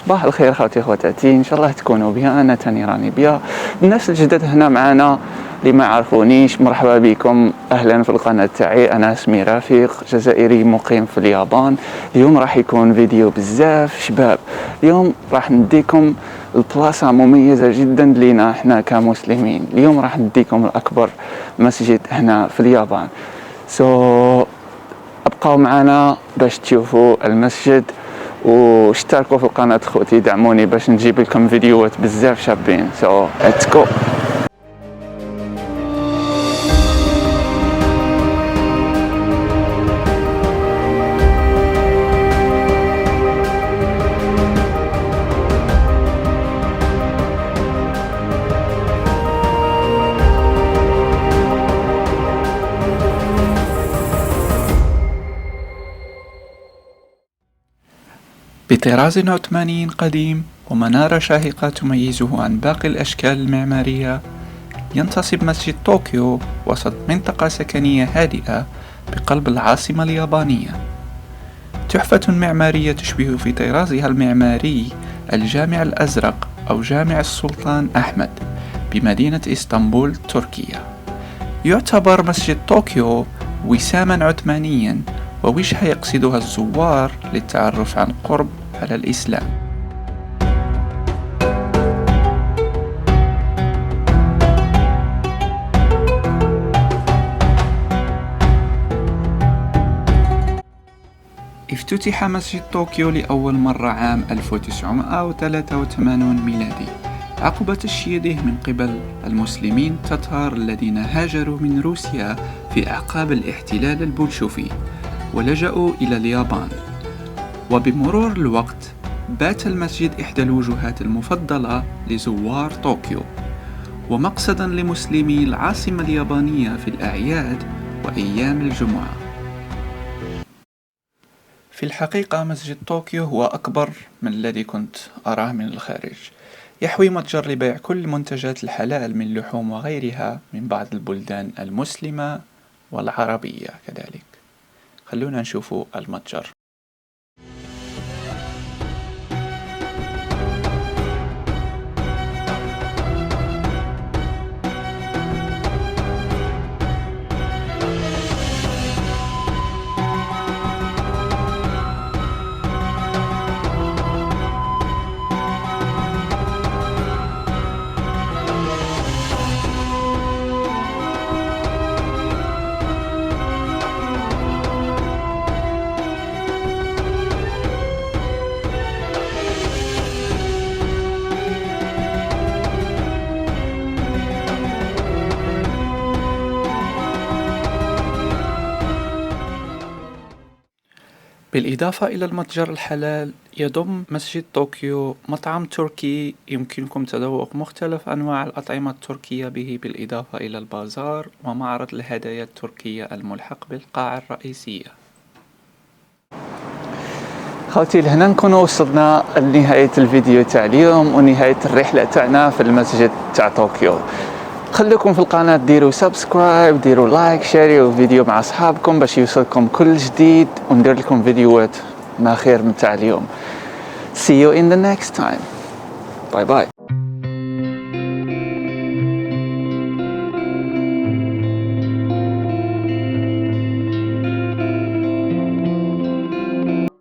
صباح الخير خوتي خواتاتي، ان شاء الله تكونوا بها. انا تاني راني بها. الناس الجدد هنا معنا اللي ما عرفونيش، مرحبا بكم، اهلا في القناه تاعي. انا اسمي رفيق، جزائري مقيم في اليابان. اليوم راح يكون فيديو بزاف شباب. اليوم راح نديكم البلاصه مميزه جدا لينا احنا كمسلمين. اليوم راح نديكم الاكبر مسجد هنا في اليابان. ابقوا معنا باش تشوفوا المسجد، واشتركوا في القناة خوتي، دعموني باش نجيب لكم فيديوهات بزاف شابين. let's go. بطراز عثماني قديم ومنارة شاهقة تميزه عن باقي الأشكال المعمارية، ينتصب مسجد طوكيو وسط منطقة سكنية هادئة بقلب العاصمة اليابانية. تحفة معمارية تشبه في طرازها المعماري الجامع الأزرق أو جامع السلطان أحمد بمدينة إسطنبول تركيا. يعتبر مسجد طوكيو وساما عثمانيا ووجهة يقصدها الزوار للتعرف عن قرب على الإسلام. افتتح مسجد طوكيو لأول مرة عام 1983 ميلادي عقب تشييده من قبل المسلمين التتار الذين هاجروا من روسيا في أعقاب الاحتلال البولشوفي ولجأوا إلى اليابان. وبمرور الوقت بات المسجد إحدى الوجهات المفضلة لزوار طوكيو، ومقصدا لمسلمي العاصمة اليابانية في الأعياد وأيام الجمعة. في الحقيقة مسجد طوكيو هو أكبر من الذي كنت أراه من الخارج. يحوي متجر لبيع كل منتجات الحلال من لحوم وغيرها من بعض البلدان المسلمة والعربية كذلك. خلونا نشوفوا المتجر. بالإضافة إلى المتجر الحلال، يضم مسجد طوكيو مطعم تركي يمكنكم تذوق مختلف أنواع الأطعمة التركية به، بالإضافة إلى البازار ومعرض الهدايا التركية الملحق بالقاعة الرئيسية. خوتي لهنا نكون وصلنا لنهاية الفيديو تاع اليوم ونهاية الرحلة تاعنا في المسجد تاع طوكيو. خليكم في القناة، ديروا سبسكرايب، ديروا لايك، شيروا الفيديو مع أصحابكم باش يوصلكم كل جديد، وندير لكم فيديوهات ما خير متاع اليوم. See you in the next time. Bye bye.